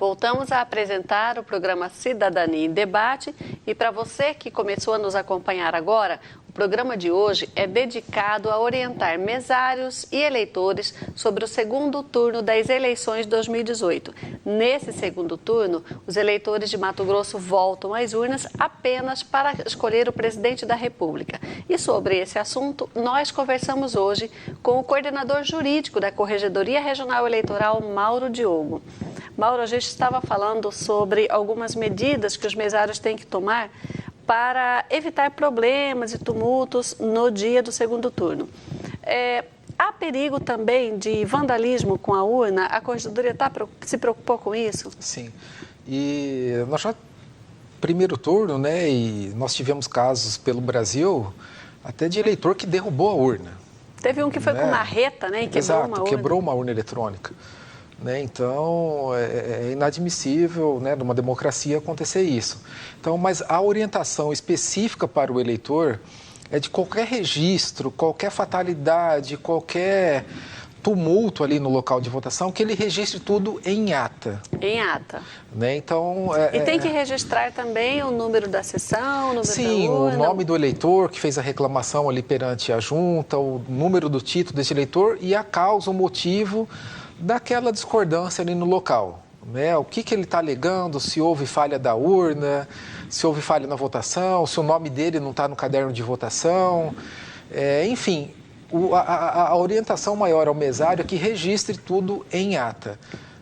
Voltamos a apresentar o programa Cidadania em Debate e para você que começou a nos acompanhar agora, o programa de hoje é dedicado a orientar mesários e eleitores sobre o segundo turno das eleições de 2018. Nesse segundo turno, os eleitores de Mato Grosso voltam às urnas apenas para escolher o presidente da República. E sobre esse assunto, nós conversamos hoje com o coordenador jurídico da Corregedoria Regional Eleitoral, Mauro Diogo. Mauro, a gente estava falando sobre algumas medidas que os mesários têm que tomar para evitar problemas e tumultos no dia do segundo turno. Há perigo também de vandalismo com a urna? A Corregedoria se preocupou com isso? Sim. E nós já, primeiro turno, né, e nós tivemos casos pelo Brasil até de eleitor que derrubou a urna. Teve um que foi com marreta, né, e quebrou uma urna. Quebrou uma urna eletrônica. Né? Então, é inadmissível, né, numa democracia acontecer isso. Então, mas a orientação específica para o eleitor é de qualquer registro, qualquer fatalidade, qualquer tumulto ali no local de votação, que ele registre tudo em ata. Em ata. Né? Então, e tem que registrar também o número da sessão, o número sim, da urna? O nome do eleitor que fez a reclamação ali perante a junta, o número do título desse eleitor e a causa, o motivo daquela discordância ali no local, né? O que ele está alegando, se houve falha da urna, se houve falha na votação, se o nome dele não está no caderno de votação, enfim, a orientação maior ao mesário é que registre tudo em ata.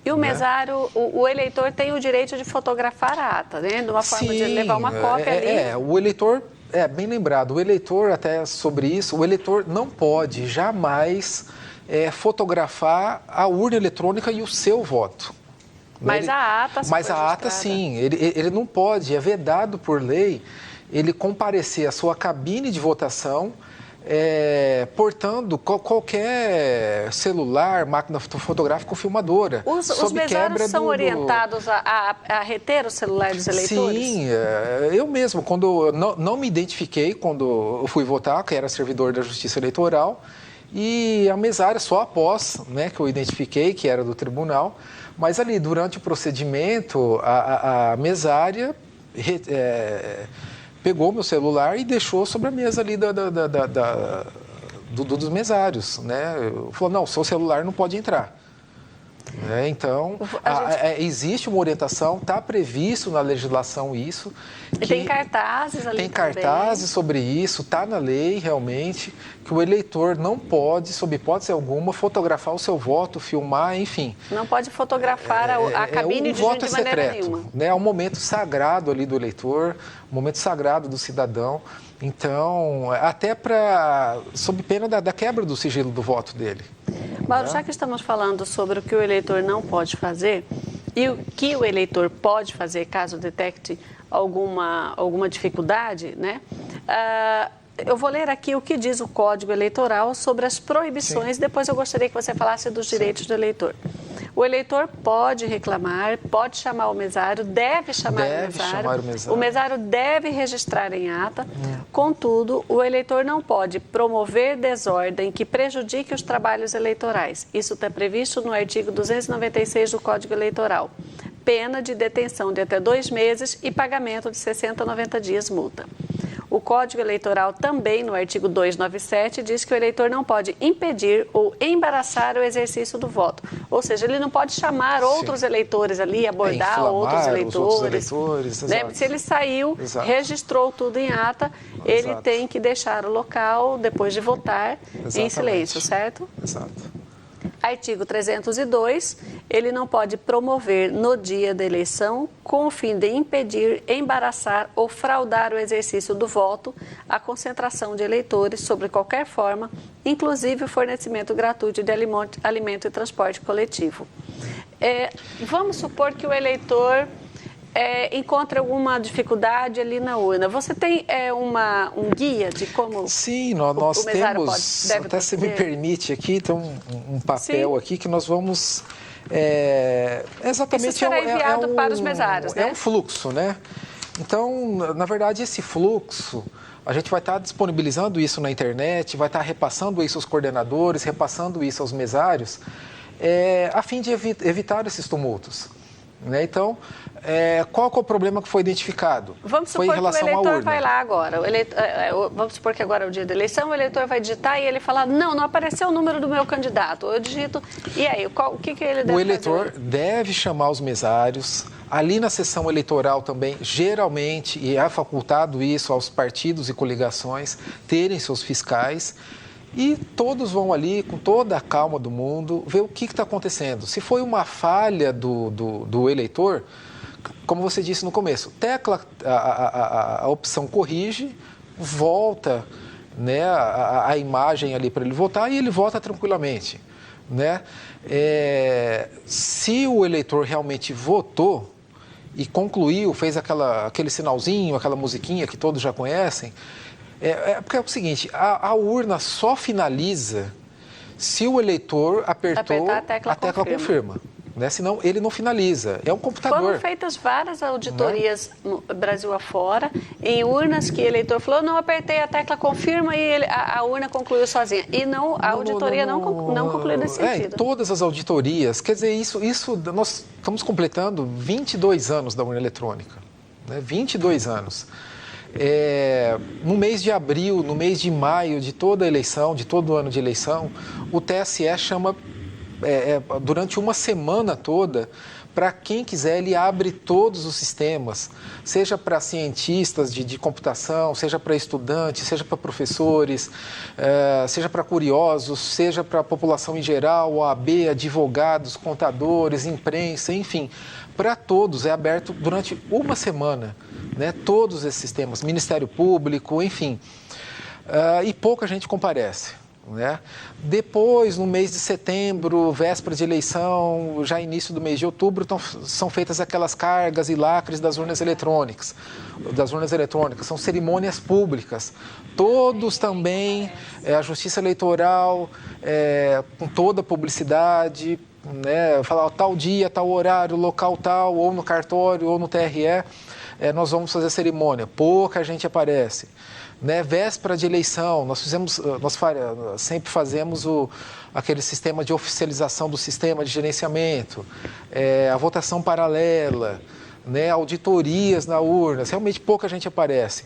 E o mesário, o eleitor tem o direito de fotografar a ata, né? De uma forma de levar uma cópia ali. O eleitor, bem lembrado, o eleitor, até sobre isso, o eleitor não pode jamais fotografar a urna eletrônica e o seu voto. Mas a ata, mas a ata, sim, ele não pode, é vedado por lei, ele comparecer à sua cabine de votação, portando qualquer celular, máquina fotográfica ou filmadora. Os mesários são orientados a reter o celular dos eleitores? Sim, eu mesmo, quando não me identifiquei quando eu fui votar, que era servidor da Justiça Eleitoral, e a mesária só após, né, que eu identifiquei que era do tribunal, mas ali durante o procedimento a mesária pegou meu celular e deixou sobre a mesa ali dos mesários, né? Falou, não, seu celular não pode entrar. Então, existe uma orientação, está previsto na legislação isso. E tem cartazes ali. Tem cartazes sobre isso, está na lei realmente, que o eleitor não pode, sob hipótese alguma, fotografar o seu voto, filmar, enfim. Não pode fotografar a cabine de maneira secreto, nenhuma. Né? É um momento sagrado ali do eleitor, um momento sagrado do cidadão. Então, até sob pena da quebra do sigilo do voto dele. Mauro, já que estamos falando sobre o que o eleitor não pode fazer e o que o eleitor pode fazer caso detecte alguma dificuldade, né? Eu vou ler aqui o que diz o Código Eleitoral sobre as proibições. Sim. Depois eu gostaria que você falasse dos direitos do eleitor. O eleitor pode reclamar, pode chamar o mesário, deve chamar o mesário. O mesário deve registrar em ata. Contudo, o eleitor não pode promover desordem que prejudique os trabalhos eleitorais. Isso está previsto no artigo 296 do Código Eleitoral. Pena de detenção de até 2 meses e pagamento de 60 a 90 dias multa. O Código Eleitoral também, no artigo 297, diz que o eleitor não pode impedir ou embaraçar o exercício do voto. Ou seja, ele não pode chamar outros eleitores ali, abordar outros eleitores. Né? Se ele saiu, registrou tudo em ata, ele tem que deixar o local, depois de votar, em silêncio, certo? Exato. Artigo 302, ele não pode promover no dia da eleição, com o fim de impedir, embaraçar ou fraudar o exercício do voto, a concentração de eleitores sobre qualquer forma, inclusive o fornecimento gratuito de alimento e transporte coletivo. Vamos supor que o eleitor encontra alguma dificuldade ali na urna. Você tem um guia de como Sim, nós temos, até se me permite aqui, tem um papel Sim. aqui que nós vamos... exatamente Isso será enviado para os mesários, né? É um fluxo, né? Então, na verdade, esse fluxo, a gente vai estar disponibilizando isso na internet, vai estar repassando isso aos coordenadores, repassando isso aos mesários, a fim de evitar esses tumultos. Né? Então, qual que é o problema que foi identificado? Vamos supor que o eleitor vai lá agora. Vamos supor que agora é o dia da eleição, o eleitor vai digitar e ele fala, não apareceu o número do meu candidato. Eu digito, e aí, o que ele deve fazer? O eleitor deve chamar os mesários. Ali na sessão eleitoral também, geralmente, e é facultado isso aos partidos e coligações, terem seus fiscais. E todos vão ali, com toda a calma do mundo, ver o que está acontecendo. Se foi uma falha do eleitor, como você disse no começo, tecla a opção corrige, volta, né, a imagem ali para ele votar e ele vota tranquilamente. Né? Se o eleitor realmente votou e concluiu, fez aquele sinalzinho, aquela musiquinha que todos já conhecem, porque é o seguinte, a urna só finaliza se o eleitor apertou a tecla confirma. Né? Senão ele não finaliza, é um computador. Foram feitas várias auditorias no Brasil afora, em urnas que o eleitor falou, não apertei a tecla confirma e a urna concluiu sozinha. E a auditoria não concluiu nesse sentido. Todas as auditorias, quer dizer, isso nós estamos completando 22 anos da urna eletrônica, né? 22 anos. No mês de abril, no mês de maio de toda a eleição, de todo ano de eleição, o TSE chama, durante uma semana toda, para quem quiser, ele abre todos os sistemas, seja para cientistas de computação, seja para estudantes, seja para professores, seja para curiosos, seja para a população em geral, OAB, advogados, contadores, imprensa, enfim, para todos é aberto durante uma semana. Né, todos esses sistemas, Ministério Público, enfim, e pouca gente comparece. Né? Depois, no mês de setembro, véspera de eleição, já início do mês de outubro, são feitas aquelas cargas e lacres das urnas eletrônicas. São cerimônias públicas. Todos também, a Justiça Eleitoral, com toda a publicidade, né, falar tal dia, tal horário, local tal, ou no cartório, ou no TRE, nós vamos fazer a cerimônia. Pouca gente aparece. Né, véspera de eleição, nós sempre fazemos aquele sistema de oficialização do sistema de gerenciamento, a votação paralela, né, auditorias na urna, realmente pouca gente aparece.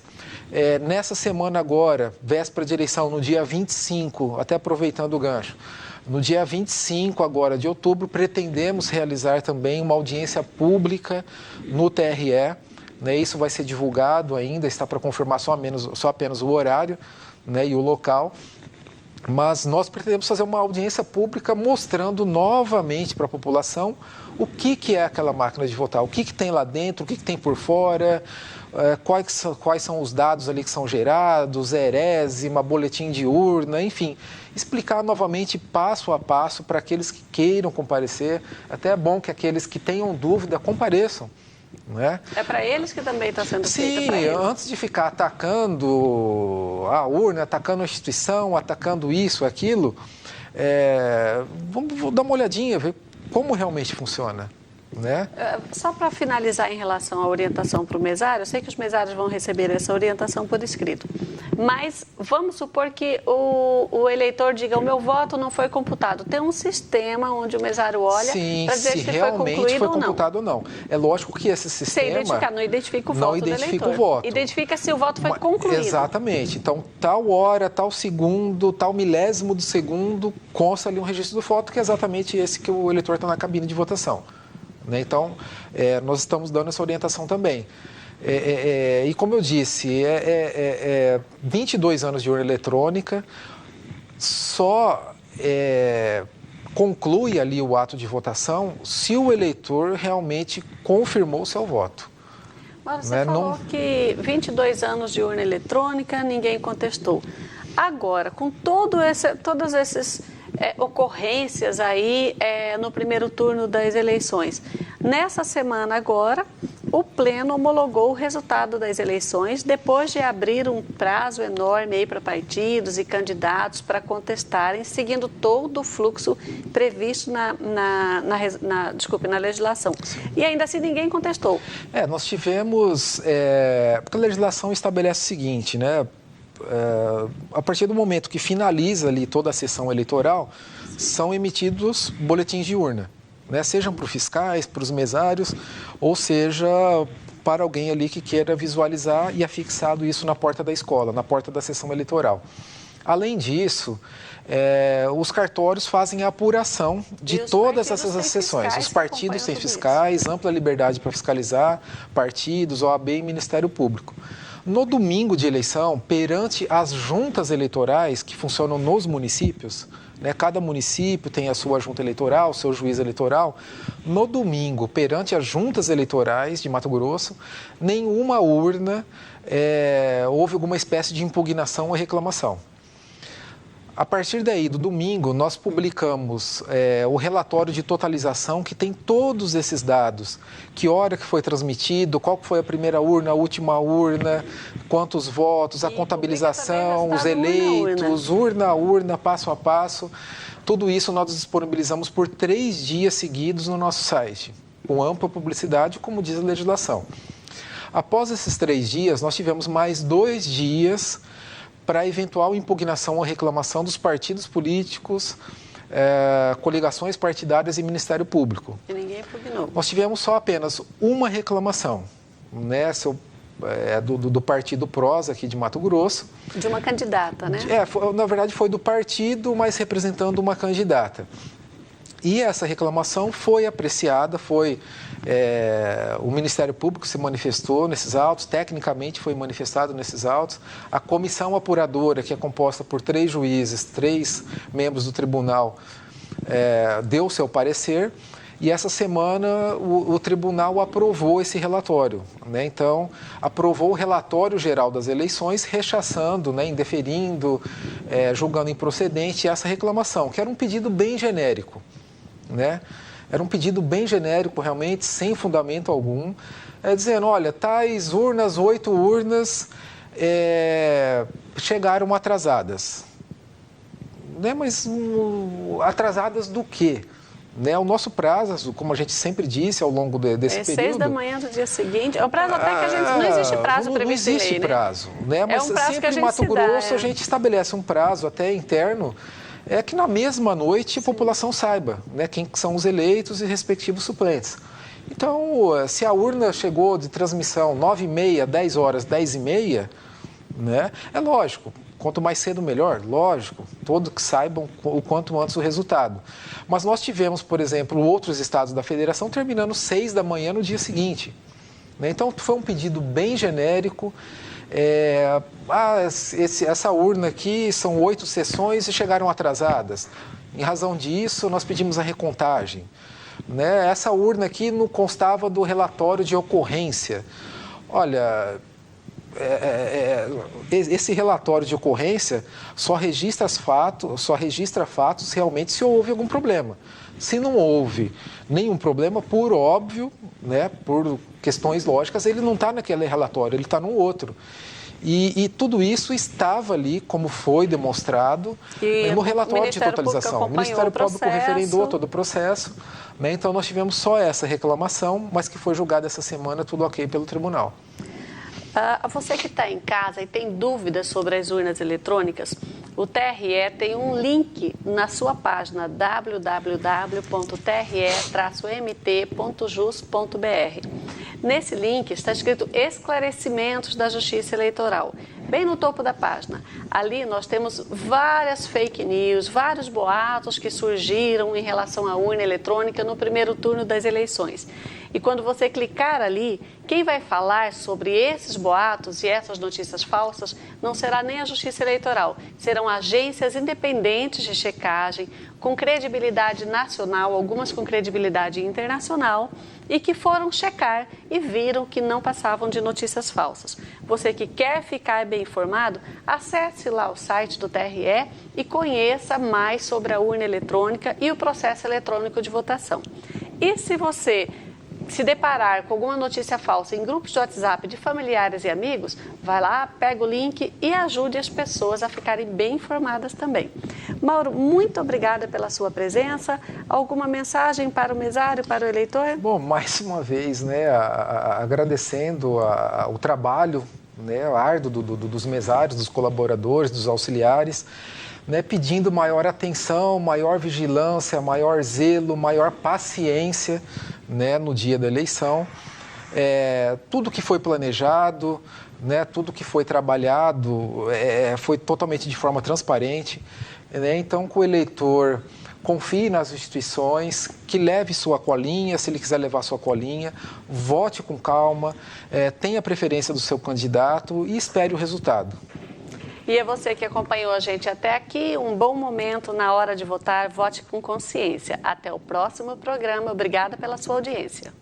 Nessa semana agora, véspera de eleição, no dia 25, até aproveitando o gancho, no dia 25 agora de outubro, pretendemos realizar também uma audiência pública no TRE. Né, isso vai ser divulgado ainda, está para confirmar só apenas o horário, né, e o local. Mas nós pretendemos fazer uma audiência pública mostrando novamente para a população o que é aquela máquina de votar, o que tem lá dentro, o que tem por fora, quais são os dados ali que são gerados, herésima, boletim de urna, enfim. Explicar novamente passo a passo para aqueles que queiram comparecer. Até é bom que aqueles que tenham dúvida compareçam. Né? É para eles que também está sendo feito. Sim, antes de ficar atacando a urna, atacando a instituição, atacando isso, aquilo, vamos dar uma olhadinha, ver como realmente funciona. Né? Só para finalizar em relação à orientação para o mesário, eu sei que os mesários vão receber essa orientação por escrito, mas vamos supor que o eleitor diga, o meu voto não foi computado. Tem um sistema onde o mesário olha para dizer se realmente foi computado ou não. É lógico que esse sistema não identifica o voto do eleitor. O voto. Identifica se o voto foi concluído. Exatamente. Então, tal hora, tal segundo, tal milésimo de segundo, consta ali um registro do voto, que é exatamente esse que o eleitor está na cabine de votação. Então, nós estamos dando essa orientação também. E como eu disse, 22 anos de urna eletrônica, só conclui ali o ato de votação se o eleitor realmente confirmou o seu voto. Mas você falou que 22 anos de urna eletrônica, ninguém contestou. Agora, com todas essas ocorrências aí no primeiro turno das eleições. Nessa semana agora, o Pleno homologou o resultado das eleições, depois de abrir um prazo enorme aí para partidos e candidatos para contestarem, seguindo todo o fluxo previsto na legislação. E ainda assim ninguém contestou. Nós tivemos... porque a legislação estabelece o seguinte, né? A partir do momento que finaliza ali toda a sessão eleitoral, são emitidos boletins de urna. né? Sejam para os fiscais, para os mesários, ou seja, para alguém ali que queira visualizar e afixado isso na porta da escola, na porta da sessão eleitoral. Além disso, os cartórios fazem a apuração de todas essas sessões. Os partidos têm fiscais, ampla liberdade para fiscalizar, partidos, OAB e Ministério Público. No domingo de eleição, perante as juntas eleitorais que funcionam nos municípios, né, cada município tem a sua junta eleitoral, o seu juiz eleitoral. No domingo, perante as juntas eleitorais de Mato Grosso, nenhuma urna houve alguma espécie de impugnação ou reclamação. A partir daí, do domingo, nós publicamos o relatório de totalização que tem todos esses dados. Que hora que foi transmitido, qual foi a primeira urna, a última urna, quantos votos, a contabilização, os eleitos, urna a urna, passo a passo. Tudo isso nós disponibilizamos por 3 dias seguidos no nosso site, com ampla publicidade, como diz a legislação. Após esses 3 dias, nós tivemos mais 2 dias para eventual impugnação ou reclamação dos partidos políticos, coligações partidárias e Ministério Público. E ninguém impugnou. Nós tivemos só apenas uma reclamação, né, do partido PROS aqui de Mato Grosso. De uma candidata, né? Na verdade foi do partido, mas representando uma candidata. E essa reclamação foi apreciada, o Ministério Público se manifestou nesses autos, tecnicamente foi manifestado nesses autos. A comissão apuradora, que é composta por 3 juízes, 3 membros do tribunal, deu seu parecer. E essa semana o tribunal aprovou esse relatório, né? Então, aprovou o relatório geral das eleições, rechaçando, né, indeferindo, julgando improcedente essa reclamação, que era um pedido bem genérico, né? Era um pedido bem genérico, realmente, sem fundamento algum, dizendo, olha, tais urnas, 8 urnas, chegaram atrasadas. Né? Mas atrasadas do quê? Né? O nosso prazo, como a gente sempre disse ao longo desse período... 6 da manhã do dia seguinte. É o prazo até que a gente... Não existe prazo previsto em lei, Não existe prazo, né? Mas um prazo sempre que a gente em Mato Grosso a gente estabelece um prazo até interno, que na mesma noite a população saiba, né, quem são os eleitos e respectivos suplentes. Então, se a urna chegou de transmissão 9h30, 10 horas, 10h30, né, é lógico. Quanto mais cedo, melhor, lógico, todos que saibam o quanto antes o resultado. Mas nós tivemos, por exemplo, outros estados da federação terminando 6 da manhã no dia seguinte. Né? Então, foi um pedido bem genérico. Essa urna aqui são 8 sessões e chegaram atrasadas. Em razão disso, nós pedimos a recontagem. Né? Essa urna aqui não constava do relatório de ocorrência. Olha... esse relatório de ocorrência só registra fatos realmente se houve algum problema. Se não houve nenhum problema, por óbvio, né, por questões lógicas, ele não está naquele relatório, ele está num outro. E tudo isso estava ali, como foi demonstrado, no relatório de totalização. O Ministério Público referendou todo o processo, né, então nós tivemos só essa reclamação, mas que foi julgada essa semana, tudo ok pelo tribunal. Você que está em casa e tem dúvidas sobre as urnas eletrônicas, o TRE tem um link na sua página www.tre-mt.jus.br. Nesse link está escrito Esclarecimentos da Justiça Eleitoral. Bem no topo da página. Ali nós temos várias fake news, vários boatos que surgiram em relação à urna eletrônica no primeiro turno das eleições. E quando você clicar ali, quem vai falar sobre esses boatos e essas notícias falsas não será nem a Justiça Eleitoral, serão agências independentes de checagem, com credibilidade nacional, algumas com credibilidade internacional, e que foram checar e viram que não passavam de notícias falsas. Você que quer ficar bem informado, acesse lá o site do TRE e conheça mais sobre a urna eletrônica e o processo eletrônico de votação. E se você se deparar com alguma notícia falsa em grupos de WhatsApp de familiares e amigos, vai lá, pega o link e ajude as pessoas a ficarem bem informadas também. Mauro, muito obrigada pela sua presença. Alguma mensagem para o mesário, para o eleitor? Bom, mais uma vez, né, agradecendo o trabalho, né, árduo dos mesários, dos colaboradores, dos auxiliares, né, pedindo maior atenção, maior vigilância, maior zelo, maior paciência, né, no dia da eleição. Tudo que foi planejado, né, tudo que foi trabalhado foi totalmente de forma transparente, né? Então, que o eleitor confie nas instituições, que leve sua colinha, se ele quiser levar sua colinha, vote com calma, tenha preferência do seu candidato e espere o resultado. E é você que acompanhou a gente até aqui, um bom momento na hora de votar, vote com consciência. Até o próximo programa, obrigada pela sua audiência.